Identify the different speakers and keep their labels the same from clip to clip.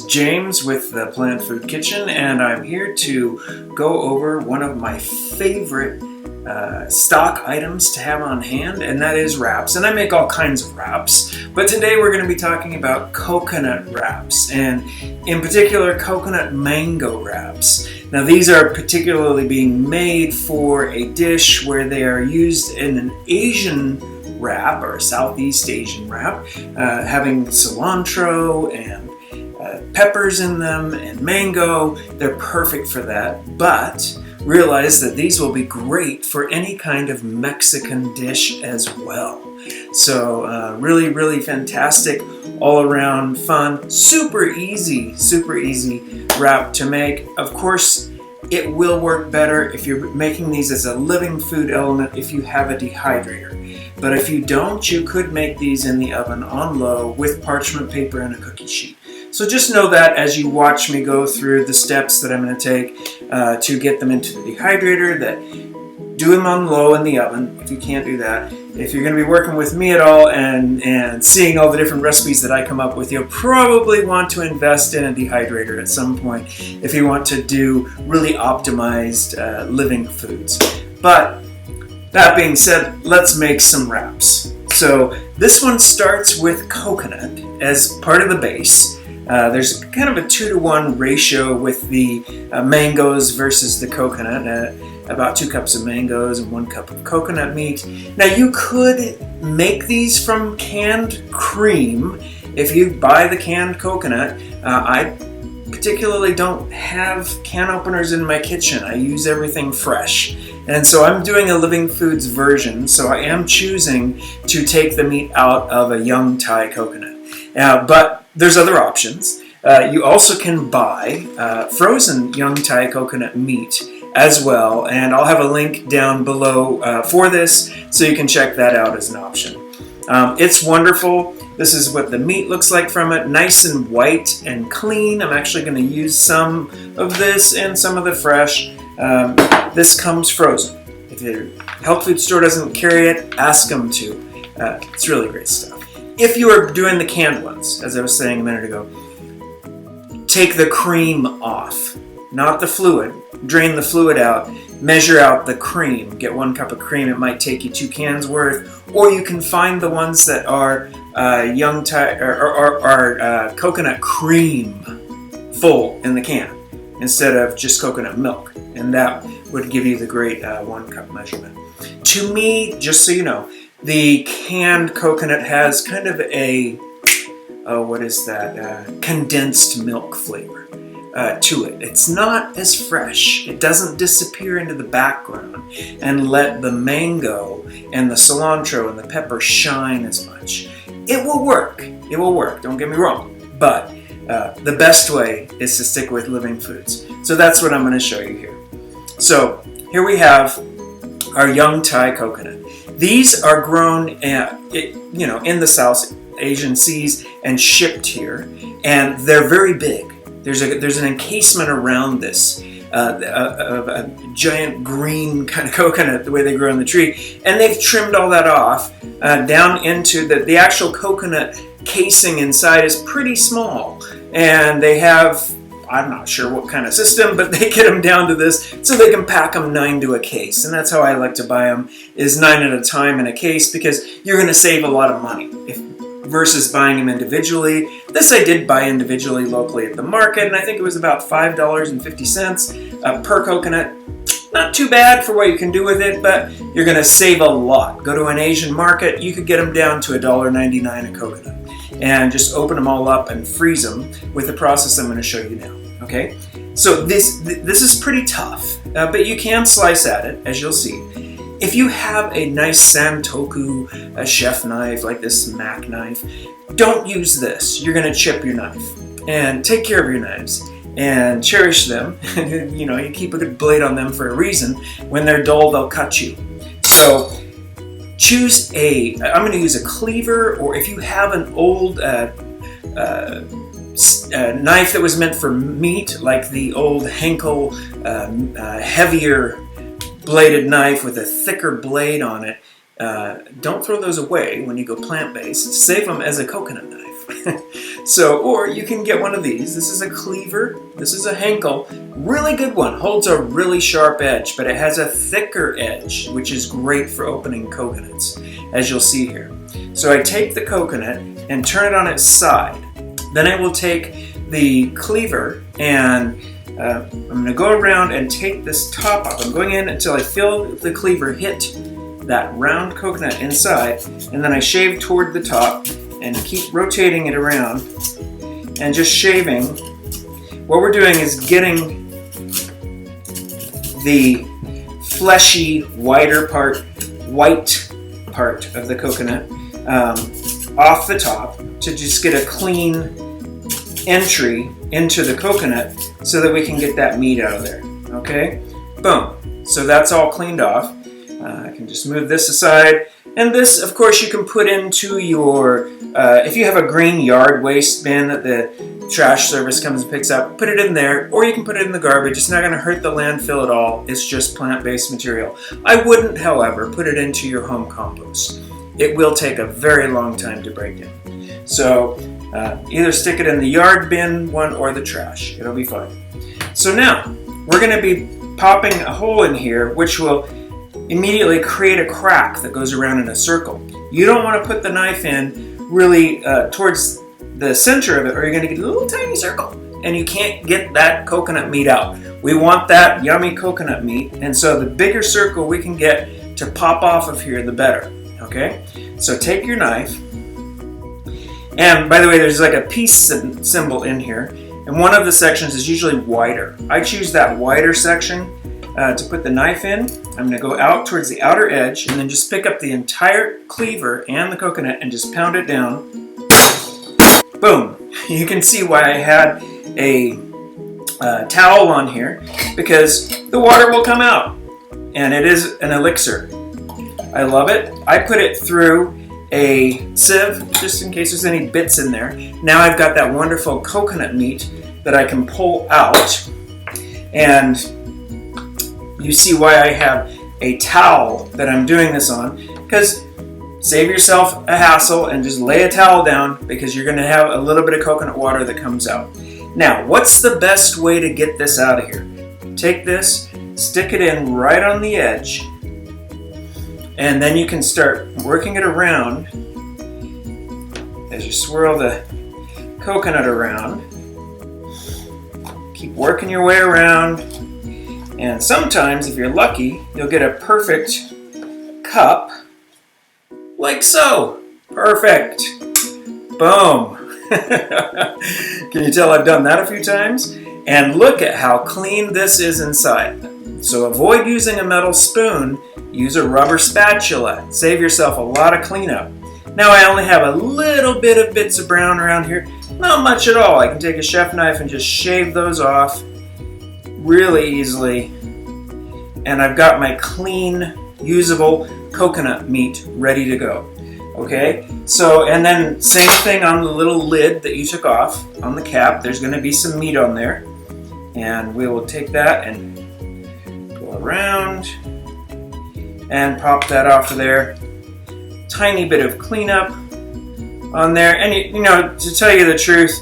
Speaker 1: James with the Plant Food Kitchen, and I'm here to go over one of my favorite stock items to have on hand, and that is wraps. And I make all kinds of wraps, but today we're going to be talking about coconut wraps, and in particular coconut mango wraps. Now these are particularly being made for a dish where they are used in an Asian wrap or a Southeast Asian wrap, having cilantro and peppers in them and mango. They're perfect for that, but realize that these will be great for any kind of Mexican dish as well. So really fantastic, all around fun, super easy wrap to make. Of course, it will work better if you're making these as a living food element if you have a dehydrator. But if you don't, you could make these in the oven on low with parchment paper and a cookie sheet. So just know that as you watch me go through the steps that I'm going to take to get them into the dehydrator, that do them on low in the oven if you can't do that. If you're going to be working with me at all and seeing all the different recipes that I come up with, you'll probably want to invest in a dehydrator at some point if you want to do really optimized living foods. But that being said, let's make some wraps. So this one starts with coconut as part of the base. There's kind of a 2-to-1 ratio with the mangoes versus the coconut, about 2 cups of mangoes and 1 cup of coconut meat. Now you could make these from canned cream if you buy the canned coconut. I particularly don't have can openers in my kitchen. I use everything fresh. And so I'm doing a living foods version, so I am choosing to take the meat out of a young Thai coconut. But there's other options. You also can buy frozen young Thai coconut meat as well, and I'll have a link down below for this, so you can check that out as an option. It's wonderful. This is what the meat looks like from it, nice and white and clean. I'm actually going to use some of this and some of the fresh. This comes frozen. If your health food store doesn't carry it, ask them to. It's really great stuff. If you are doing the canned ones, as I was saying a minute ago, take the cream off, not the fluid. Drain the fluid out, measure out the cream. Get 1 cup of cream. It might take you 2 cans worth, or you can find the ones that are young Thai or coconut cream full in the can instead of just coconut milk, and that would give you the great 1 cup measurement. To me, just so you know, the canned coconut has kind of a, condensed milk flavor to it. It's not as fresh. It doesn't disappear into the background and let the mango and the cilantro and the pepper shine as much. It will work. It will work. Don't get me wrong. But the best way is to stick with living foods. So that's what I'm going to show you here. So here we have our young Thai coconut. These are grown, in the South Asian seas and shipped here, and they're very big. There's an encasement around this a giant green kind of coconut, the way they grow on the tree, and they've trimmed all that off down into the actual coconut casing inside is pretty small, and they have, I'm not sure what kind of system, but they get them down to this so they can pack them 9 to a case. And that's how I like to buy them, is 9 at a time in a case, because you're going to save a lot of money versus buying them individually. This I did buy individually locally at the market, and I think it was about $5.50 per coconut. Not too bad for what you can do with it, but you're going to save a lot. Go to an Asian market, you could get them down to $1.99 a coconut. And just open them all up and freeze them with the process I'm going to show you now. Okay, so this is pretty tough, but you can slice at it, as you'll see. If you have a nice Santoku chef knife like this Mac knife, don't use this. You're going to chip your knife. And take care of your knives and cherish them. You keep a good blade on them for a reason. When they're dull, they'll cut you. So choose I'm going to use a cleaver, or if you have an old knife that was meant for meat, like the old Henkel heavier bladed knife with a thicker blade on it, don't throw those away when you go plant-based. Save them as a coconut knife. So, or you can get one of these. This is a cleaver. This is a Henkel. Really good one. Holds a really sharp edge, but it has a thicker edge, which is great for opening coconuts, as you'll see here. So I take the coconut and turn it on its side. Then I will take the cleaver and I'm going to go around and take this top off. I'm going in until I feel the cleaver hit that round coconut inside, and then I shave toward the top and keep rotating it around and just shaving. What we're doing is getting the fleshy, white part of the coconut off the top to just get a clean entry into the coconut so that we can get that meat out of there. Okay? Boom. So that's all cleaned off. I can just move this aside. And this, of course, you can put into your, if you have a green yard waste bin that the trash service comes and picks up, put it in there, or you can put it in the garbage. It's not going to hurt the landfill at all. It's just plant-based material. I wouldn't, however, put it into your home compost. It will take a very long time to break in. So either stick it in the yard bin one or the trash. It'll be fine. So now, we're going to be popping a hole in here, which will immediately create a crack that goes around in a circle. You don't want to put the knife in really towards the center of it, or you're going to get a little tiny circle and you can't get that coconut meat out. We want that yummy coconut meat, and so the bigger circle we can get to pop off of here, the better. Okay? So take your knife, and by the way, there's like a peace symbol in here, and one of the sections is usually wider. I choose that wider section to put the knife in. I'm going to go out towards the outer edge and then just pick up the entire cleaver and the coconut and just pound it down. Boom! You can see why I had a towel on here, because the water will come out, and it is an elixir. I love it. I put it through a sieve just in case there's any bits in there. Now I've got that wonderful coconut meat that I can pull out, and you see why I have a towel that I'm doing this on, because save yourself a hassle and just lay a towel down, because you're going to have a little bit of coconut water that comes out. Now, what's the best way to get this out of here? Take this, stick it in right on the edge, and then you can start working it around as you swirl the coconut around. Keep working your way around. And sometimes, if you're lucky, you'll get a perfect cup, like so. Perfect. Boom. Can you tell I've done that a few times? And look at how clean this is inside. So avoid using a metal spoon. Use a rubber spatula. Save yourself a lot of cleanup. Now I only have a little bit of bits of brown around here. Not much at all. I can take a chef knife and just shave those off really easily, and I've got my clean, usable coconut meat ready to go. Okay, so, and then same thing on the little lid that you took off on the cap. There's going to be some meat on there, and we will take that and go around and pop that off of there. Tiny bit of cleanup on there, and you know, to tell you the truth,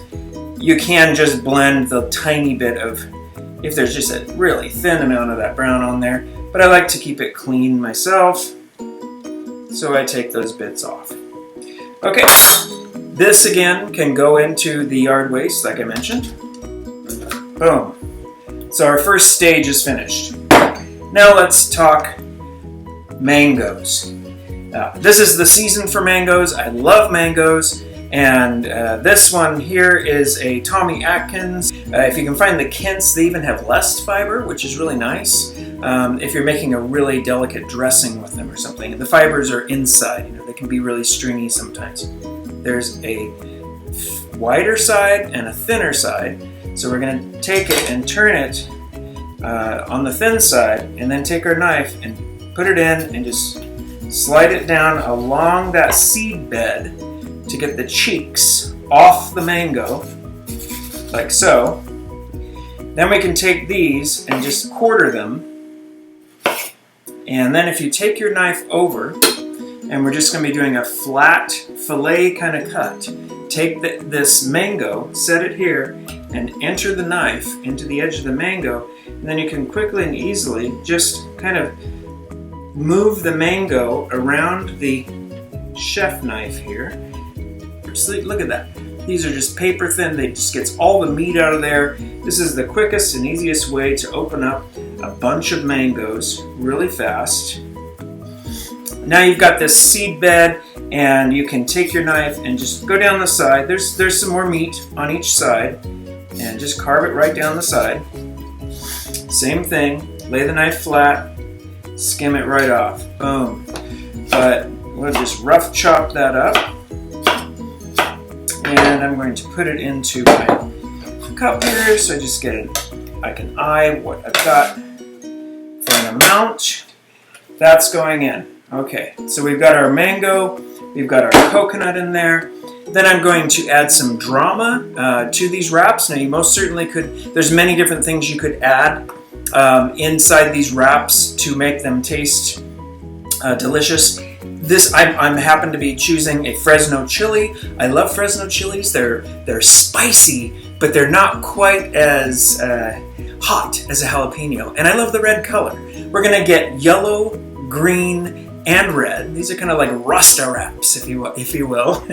Speaker 1: you can just blend the tiny bit of, if there's just a really thin amount of that brown on there, but I like to keep it clean myself, so I take those bits off. Okay, this again can go into the yard waste, like I mentioned. Boom. So our first stage is finished. Now let's talk mangoes. This is the season for mangoes. I love mangoes. And this one here is a Tommy Atkins. If you can find the Kents, they even have less fiber, which is really nice. If you're making a really delicate dressing with them or something. The fibers are inside, you know, they can be really stringy sometimes. There's a wider side and a thinner side. So we're going to take it and turn it on the thin side, and then take our knife and put it in and just slide it down along that seed bed to get the cheeks off the mango, like so. Then we can take these and just quarter them. And then if you take your knife over, and we're just going to be doing a flat fillet kind of cut, take this mango, set it here, and enter the knife into the edge of the mango, and then you can quickly and easily just kind of move the mango around the chef knife here. Look at that. These are just paper thin. They just gets all the meat out of there. This is the quickest and easiest way to open up a bunch of mangoes really fast. Now you've got this seed bed, and you can take your knife and just go down the side. There's some more meat on each side, and just carve it right down the side. Same thing. Lay the knife flat, skim it right off. Boom. But we'll just rough chop that up. And I'm going to put it into my cup here, so I just I can eye what I've got for an amount. That's going in. Okay, so we've got our mango, we've got our coconut in there. Then I'm going to add some drama to these wraps. Now you most certainly could, there's many different things you could add inside these wraps to make them taste delicious. I'm happen to be choosing a Fresno chili. I love Fresno chilies. They're spicy, but they're not quite as hot as a jalapeno. And I love the red color. We're gonna get yellow, green, and red. These are kind of like Rasta wraps, if you will,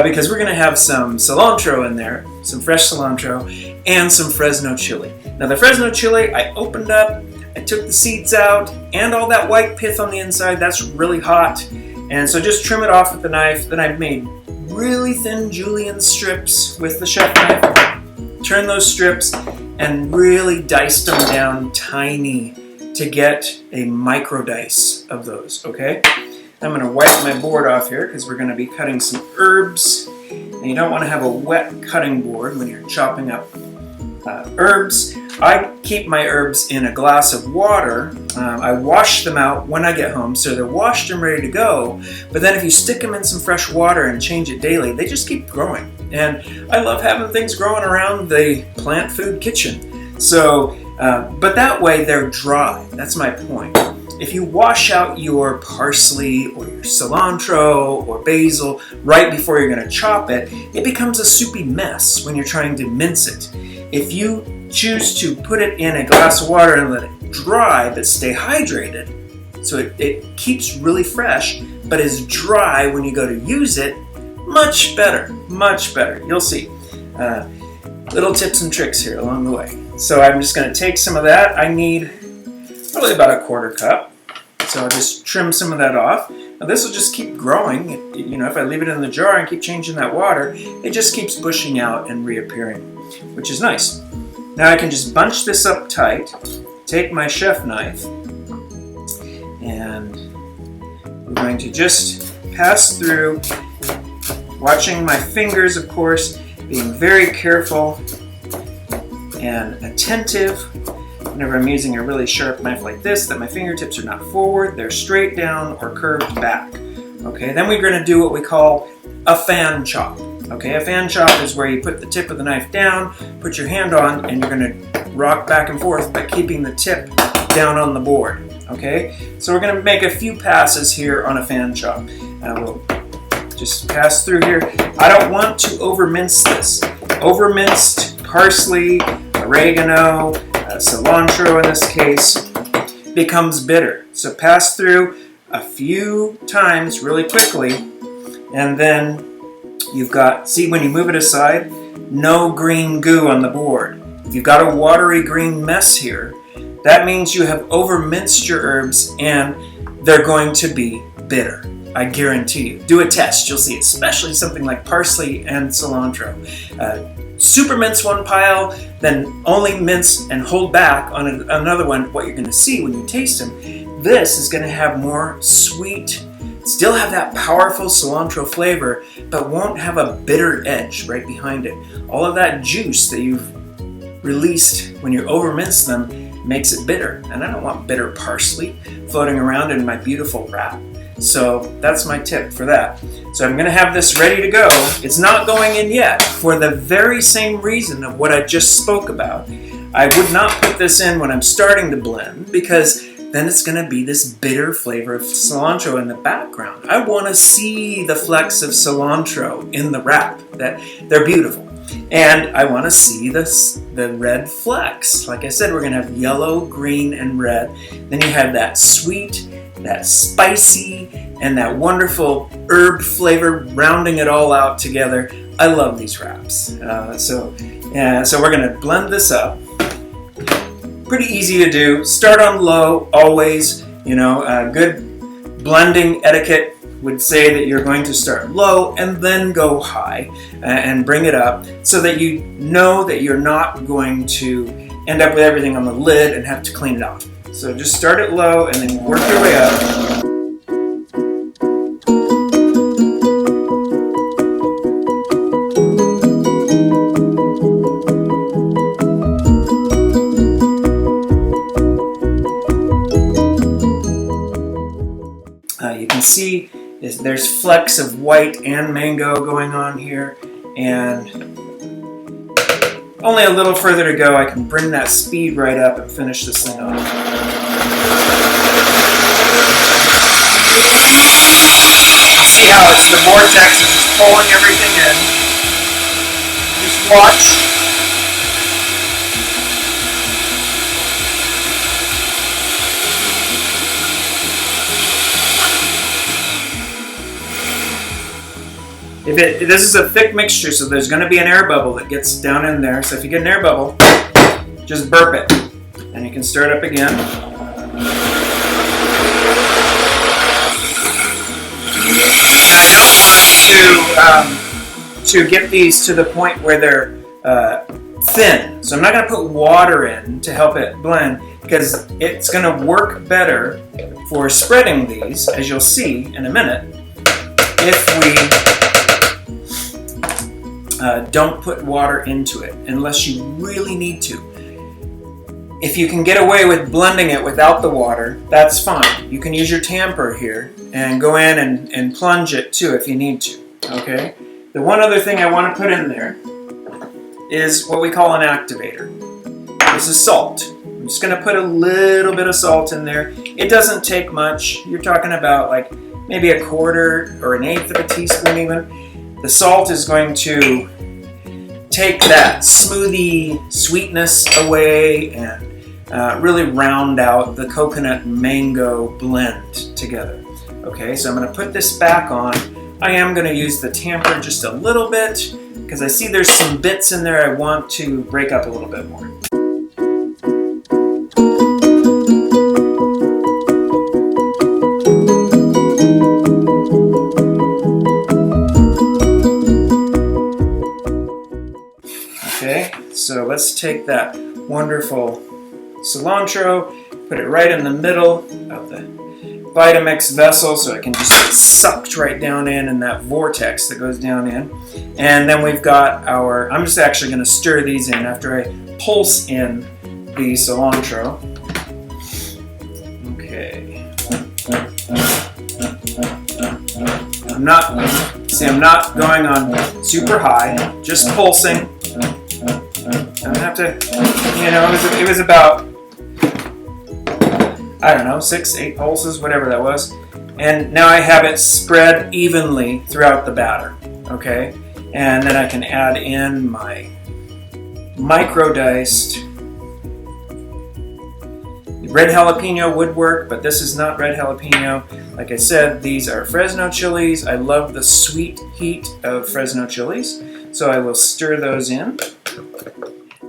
Speaker 1: because we're gonna have some cilantro in there, some fresh cilantro, and some Fresno chili. Now the Fresno chili, I opened up, I took the seeds out, and all that white pith on the inside, that's really hot. And so just trim it off with the knife. Then I've made really thin julienne strips with the chef knife. Turn those strips and really dice them down tiny to get a micro dice of those, okay? I'm gonna wipe my board off here because we're gonna be cutting some herbs. And you don't wanna have a wet cutting board when you're chopping up herbs. I keep my herbs in a glass of water. I wash them out when I get home, so they're washed and ready to go. But then if you stick them in some fresh water and change it daily, they just keep growing. And I love having things growing around the plant food kitchen. So, but that way they're dry. That's my point. If you wash out your parsley or your cilantro or basil right before you're going to chop it, it becomes a soupy mess when you're trying to mince it. If you choose to put it in a glass of water and let it dry but stay hydrated, so it keeps really fresh but is dry when you go to use it, much better, much better. You'll see. Little tips and tricks here along the way. So I'm just going to take some of that. I need probably about a quarter cup. So I'll just trim some of that off. Now this will just keep growing. You know, if I leave it in the jar and keep changing that water, it just keeps bushing out and reappearing, which is nice. Now I can just bunch this up tight, take my chef knife, and we're going to just pass through, watching my fingers, of course, being very careful and attentive whenever I'm using a really sharp knife like this, that my fingertips are not forward, they're straight down or curved back. Okay, then we're going to do what we call a fan chop. Okay, a fan chop is where you put the tip of the knife down, put your hand on, and you're going to rock back and forth by keeping the tip down on the board. Okay, so we're going to make a few passes here on a fan chop. We'll just pass through here. I don't want to over-mince this. Over-minced parsley, oregano, cilantro in this case, becomes bitter. So pass through a few times really quickly, and then you've got, see when you move it aside, no green goo on the board. If you've got a watery green mess here, that means you have over-minced your herbs and they're going to be bitter. I guarantee you. Do a test, you'll see, especially something like parsley and cilantro. Super mince one pile, then only mince and hold back on another one. What you're going to see when you taste them, this is going to have more sweet, still have that powerful cilantro flavor, but won't have a bitter edge right behind it. All of that juice that you've released when you over mince them makes it bitter. And I don't want bitter parsley floating around in my beautiful wrap. So that's my tip for that. So I'm going to have this ready to go. It's not going in yet for the very same reason of what I just spoke about. I would not put this in when I'm starting to blend because then it's going to be this bitter flavor of cilantro in the background. I want to see the flecks of cilantro in the wrap. That they're beautiful. And I want to see the red flecks. Like I said, we're going to have yellow, green, and red. Then you have that sweet, that spicy, and that wonderful herb flavor rounding it all out together. I love these wraps. So we're going to blend this up. Pretty easy to do. Start on low always. Good blending etiquette would say that you're going to start low and then go high and bring it up so that you know that you're not going to end up with everything on the lid and have to clean it off. So just start it low and then work your way up. You can see there's flecks of white and mango going on here, and only a little further to go. I can bring that speed right up and finish this thing off. See how the vortex is just pulling everything in. Just watch. This is a thick mixture, so there's going to be an air bubble that gets down in there. So if you get an air bubble, just burp it, and you can start up again. Now you don't want to get these to the point where they're thin. So I'm not going to put water in to help it blend, because it's going to work better for spreading these, as you'll see in a minute, if we don't put water into it unless you really need to. If you can get away with blending it without the water, that's fine. You can use your tamper here and go in and plunge it too if you need to. Okay? The one other thing I want to put in there is what we call an activator. This is salt. I'm just going to put a little bit of salt in there. It doesn't take much. You're talking about like maybe a quarter or an eighth of a teaspoon even. The salt is going to take that smoothie sweetness away and really round out the coconut mango blend together. Okay, so I'm going to put this back on. I am going to use the tamper just a little bit because I see there's some bits in there I want to break up a little bit more. Okay, so let's take that wonderful cilantro, put it right in the middle of the Vitamix vessel so it can just get sucked right down in that vortex that goes down in. And then we've got I'm just actually going to stir these in after I pulse in the cilantro. Okay. I'm not going on super high, just pulsing. I don't have to, it was about, I don't know, 6-8 pulses, whatever that was. And now I have it spread evenly throughout the batter, okay? And then I can add in my micro-diced red jalapeno would work, but this is not red jalapeno. Like I said, these are Fresno chilies. I love the sweet heat of Fresno chilies, so I will stir those in.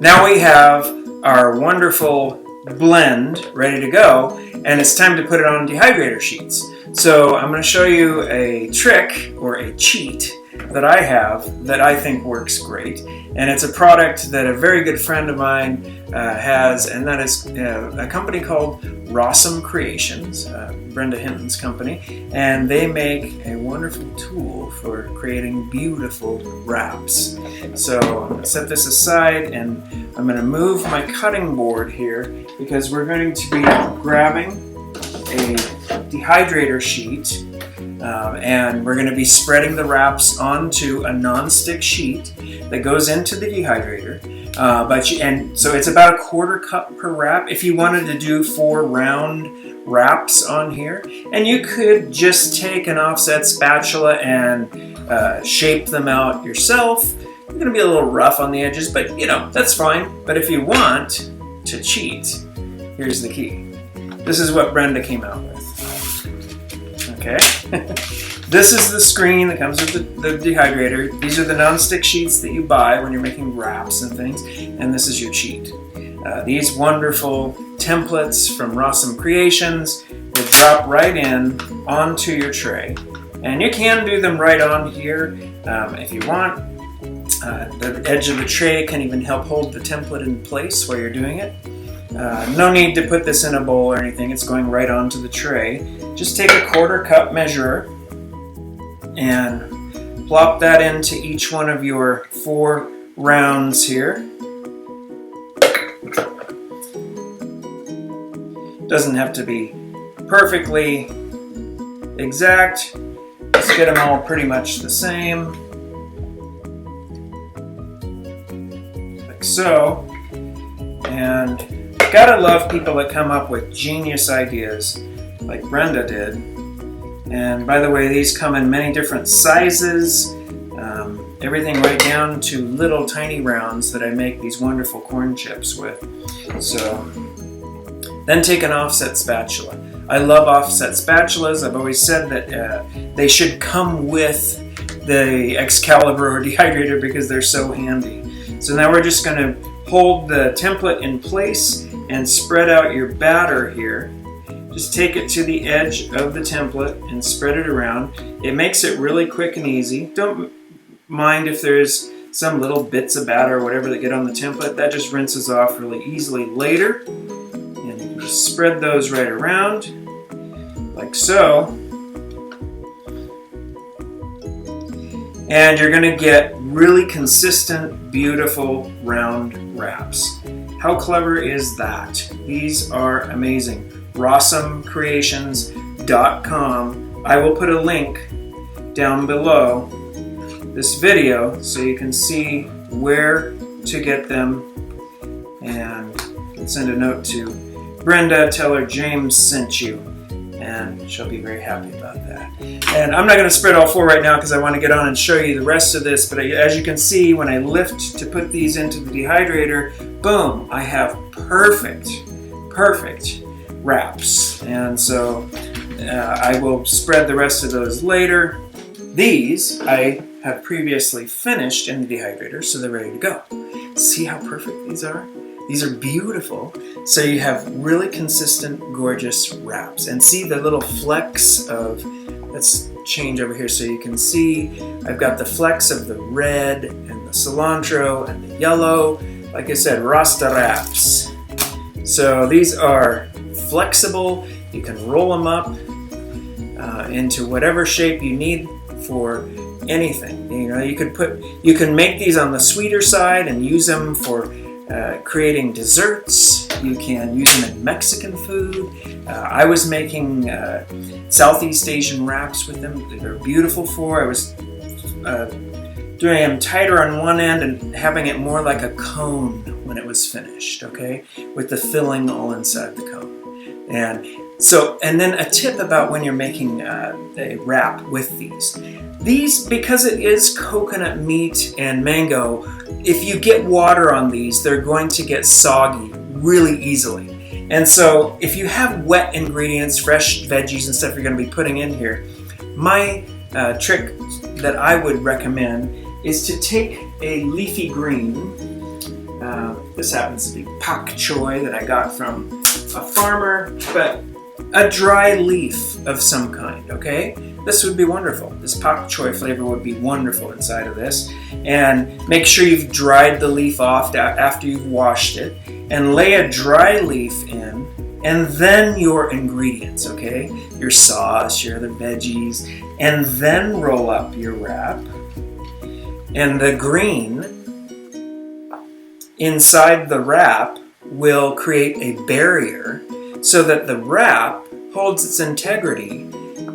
Speaker 1: Now we have our wonderful blend ready to go, and it's time to put it on dehydrator sheets. So I'm going to show you a trick or a cheat that I have that I think works great, and it's a product that a very good friend of mine has, and that is a company called Rawsome Creations, Brenda Hinton's company, and they make a wonderful tool for creating beautiful wraps. So I'm going to set this aside, and I'm going to move my cutting board here because we're going to be grabbing a dehydrator sheet, and we're going to be spreading the wraps onto a non-stick sheet that goes into the dehydrator. So it's about a 1/4 cup per wrap. If you wanted to do 4 round wraps on here, and you could just take an offset spatula and shape them out yourself. You're going to be a little rough on the edges, but that's fine. But if you want to cheat, here's the key. This is what Brenda came out with. Okay. This is the screen that comes with the dehydrator. These are the non-stick sheets that you buy when you're making wraps and things, and this is your cheat. These wonderful templates from Rossum Creations will drop right in onto your tray, and you can do them right on here if you want. The edge of the tray can even help hold the template in place while you're doing it. No need to put this in a bowl or anything. It's going right onto the tray. Just take a 1/4 cup measurer and plop that into each one of your 4 rounds here. Doesn't have to be perfectly exact. Let's get them all pretty much the same. Like so. And gotta love people that come up with genius ideas like Brenda did. And by the way, these come in many different sizes, everything right down to little tiny rounds that I make these wonderful corn chips with. So then take an offset spatula. I love offset spatulas. I've always said that they should come with the Excalibur or dehydrator because they're so handy. So now we're just going to hold the template in place and spread out your batter here. Just take it to the edge of the template and spread it around. It makes it really quick and easy. Don't mind if there's some little bits of batter or whatever that get on the template. That just rinses off really easily later. And you can just spread those right around, like so. And you're going to get really consistent, beautiful, round wraps. How clever is that? These are amazing. RossumCreations.com. I will put a link down below this video so you can see where to get them, and you can send a note to Brenda, tell her James sent you, and she'll be very happy about that. And I'm not going to spread all 4 right now because I want to get on and show you the rest of this, but as you can see, when I lift to put these into the dehydrator, boom, I have perfect wraps. And so I will spread the rest of those later. These I have previously finished in the dehydrator, so they're ready to go. See how perfect these are? These are beautiful. So you have really consistent, gorgeous wraps. And see the little flecks of, let's change over here so you can see, I've got the flecks of the red and the cilantro and the yellow. Like I said, Rasta wraps. So these are flexible. You can roll them up into whatever shape you need for anything. You can make these on the sweeter side and use them for creating desserts. You can use them in Mexican food. I was making Southeast Asian wraps with them. They're beautiful for. I was doing them tighter on one end and having it more like a cone when it was finished, okay? With the filling all inside the cone. And then a tip about when you're making a wrap with these. These, because it is coconut meat and mango, if you get water on these, they're going to get soggy really easily. And so if you have wet ingredients, fresh veggies and stuff you're going to be putting in here, my trick that I would recommend is to take a leafy green. This happens to be pak choy that I got from a farmer, but a dry leaf of some kind, okay? This would be wonderful. This pak choy flavor would be wonderful inside of this. And make sure you've dried the leaf off after you've washed it, and lay a dry leaf in, and then your ingredients, okay? Your sauce, your other veggies, and then roll up your wrap. And the green inside the wrap will create a barrier so that the wrap holds its integrity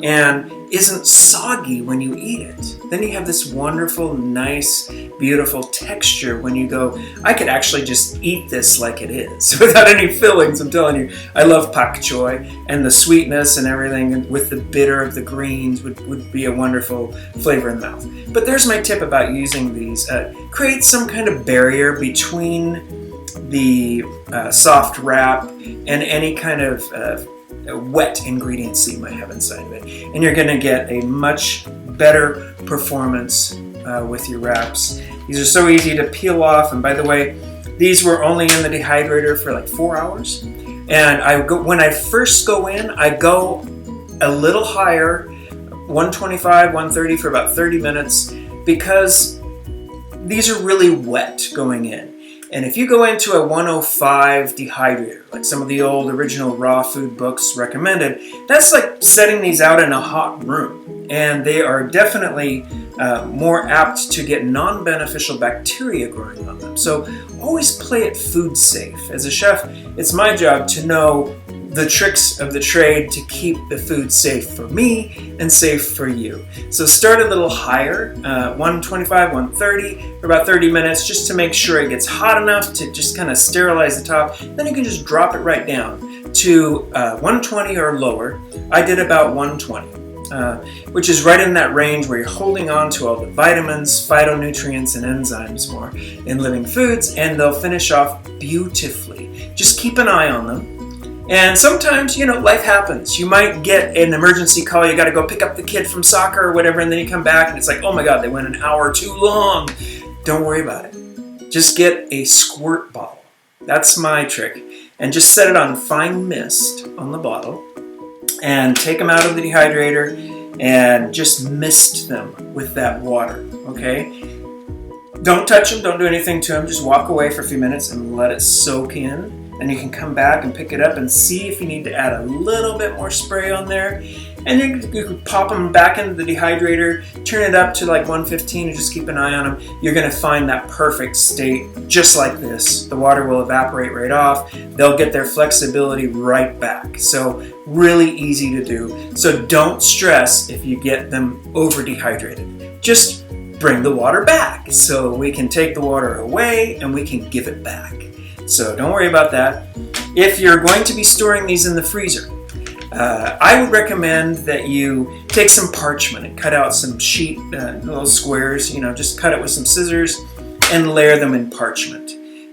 Speaker 1: and isn't soggy when you eat it. Then you have this wonderful, nice, beautiful texture when you go, I could actually just eat this like it is without any fillings. I'm telling you, I love pak choi, and the sweetness and everything with the bitter of the greens would be a wonderful flavor in the mouth. But there's my tip about using these. Create some kind of barrier between the soft wrap and any kind of wet ingredients that you might have inside of it. And you're going to get a much better performance with your wraps. These are so easy to peel off. And by the way, these were only in the dehydrator for like 4 hours. And when I first go in, I go a little higher, 125, 130 for about 30 minutes, because these are really wet going in. And if you go into a 105 dehydrator, like some of the old original raw food books recommended, that's like setting these out in a hot room. And they are definitely more apt to get non-beneficial bacteria growing on them. So always play it food safe. As a chef, it's my job to know the tricks of the trade to keep the food safe for me and safe for you. So start a little higher, 125, 130 for about 30 minutes, just to make sure it gets hot enough to just kind of sterilize the top. Then you can just drop it right down to 120 or lower. I did about 120. Which is right in that range where you're holding on to all the vitamins, phytonutrients, and enzymes more in living foods, and they'll finish off beautifully. Just keep an eye on them. And sometimes, life happens. You might get an emergency call. You got to go pick up the kid from soccer or whatever, and then you come back and it's like, oh my God, they went an hour too long. Don't worry about it. Just get a squirt bottle. That's my trick. And just set it on fine mist on the bottle and take them out of the dehydrator and just mist them with that water, okay? Don't touch them. Don't do anything to them. Just walk away for a few minutes and let it soak in. And you can come back and pick it up and see if you need to add a little bit more spray on there. And you can pop them back into the dehydrator, turn it up to like 115 and just keep an eye on them. You're going to find that perfect state just like this. The water will evaporate right off. They'll get their flexibility right back. So really easy to do. So don't stress if you get them over dehydrated. Just bring the water back so we can take the water away and we can give it back. So don't worry about that. If you're going to be storing these in the freezer, I would recommend that you take some parchment and cut out some sheet, little squares, just cut it with some scissors and layer them in parchment.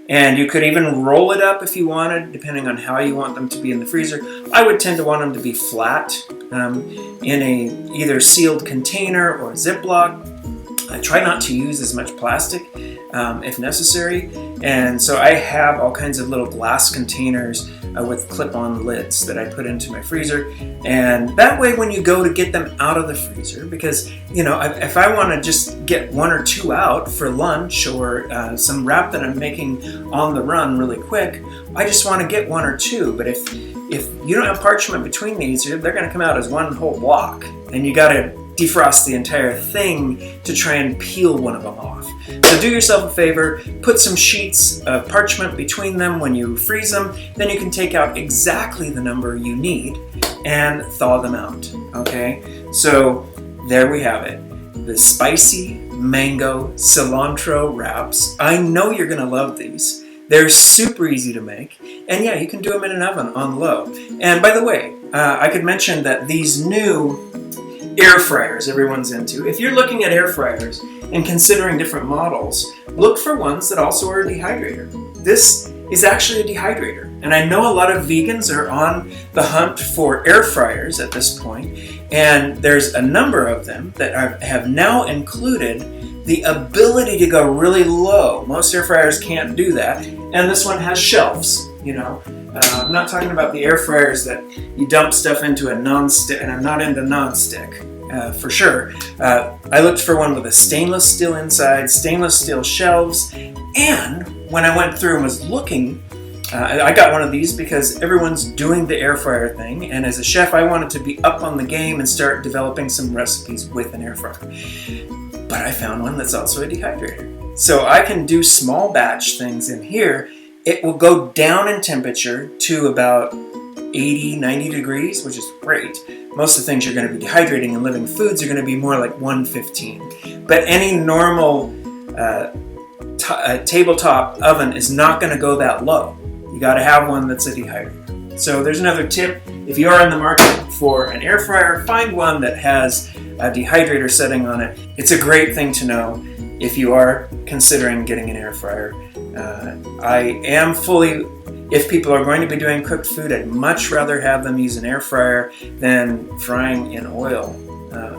Speaker 1: And you could even roll it up if you wanted, depending on how you want them to be in the freezer. I would tend to want them to be flat in a either sealed container or Ziploc. I try not to use as much plastic if necessary. And so I have all kinds of little glass containers with clip-on lids that I put into my freezer. And that way when you go to get them out of the freezer, because, if I want to just get 1 or 2 out for lunch or some wrap that I'm making on the run really quick, I just want to get 1 or 2. But if you don't have parchment between these, they're going to come out as one whole block. And you got to defrost the entire thing to try and peel one of them off. So do yourself a favor, put some sheets of parchment between them when you freeze them, then you can take out exactly the number you need and thaw them out, okay? So there we have it, the spicy mango cilantro wraps. I know you're gonna love these. They're super easy to make, and yeah, you can do them in an oven on low. And by the way, I could mention that these new air fryers everyone's into. If you're looking at air fryers and considering different models, look for ones that also are a dehydrator. This is actually a dehydrator. And I know a lot of vegans are on the hunt for air fryers at this point, and there's a number of them that have now included the ability to go really low. Most air fryers can't do that, and this one has shelves, I'm not talking about the air fryers that you dump stuff into a non-stick, and I'm not into non-stick, for sure. I looked for one with a stainless steel inside, stainless steel shelves, and when I went through and was looking, I got one of these because everyone's doing the air fryer thing, and as a chef, I wanted to be up on the game and start developing some recipes with an air fryer. But I found one that's also a dehydrator. So I can do small batch things in here. It will go down in temperature to about 80, 90 degrees, which is great. Most of the things you're going to be dehydrating in living foods are going to be more like 115. But any normal tabletop oven is not going to go that low. You got to have one that's a dehydrator. So there's another tip. If you are in the market for an air fryer, find one that has a dehydrator setting on it. It's a great thing to know if you are considering getting an air fryer. If people are going to be doing cooked food, I'd much rather have them use an air fryer than frying in oil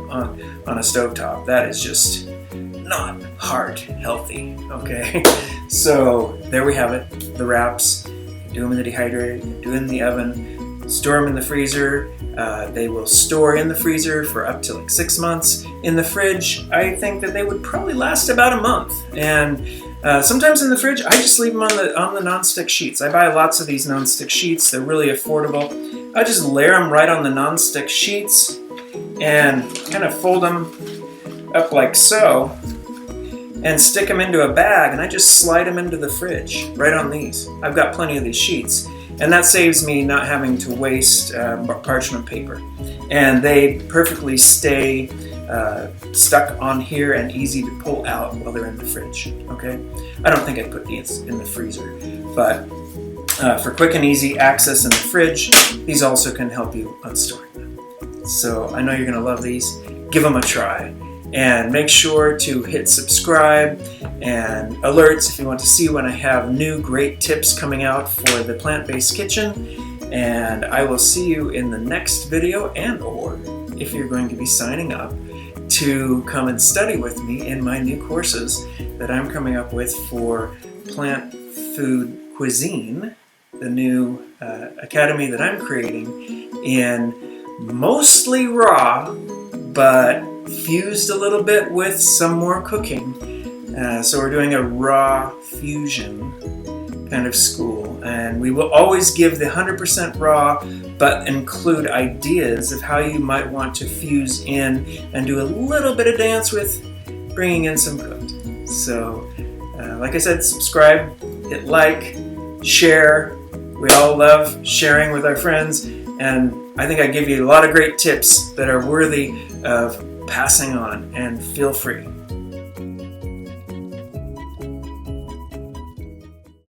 Speaker 1: on a stovetop. That is just not heart healthy, okay? So there we have it, the wraps. You do them in the dehydrator, you do them in the oven, store them in the freezer. They will store in the freezer for up to like 6 months. In the fridge, I think that they would probably last about a month. And sometimes in the fridge, I just leave them on the nonstick sheets. I buy lots of these nonstick sheets. They're really affordable. I just layer them right on the nonstick sheets and kind of fold them up like so and stick them into a bag, and I just slide them into the fridge right on these. I've got plenty of these sheets, and that saves me not having to waste parchment paper. And they perfectly stay stuck on here and easy to pull out while they're in the fridge, okay? I don't think I'd put these in the freezer, but for quick and easy access in the fridge, these also can help you on storing them. So I know you're gonna love these. Give them a try. And make sure to hit subscribe and alerts if you want to see when I have new great tips coming out for the plant-based kitchen. And I will see you in the next video, and or if you're going to be signing up to come and study with me in my new courses that I'm coming up with for plant food cuisine, the new academy that I'm creating in mostly raw, but fused a little bit with some more cooking. So we're doing a raw fusion kind of school, and we will always give the 100% raw, but include ideas of how you might want to fuse in and do a little bit of dance with bringing in some cooked. So like I said, subscribe, hit like, share. We all love sharing with our friends, and I think I give you a lot of great tips that are worthy of passing on, and feel free.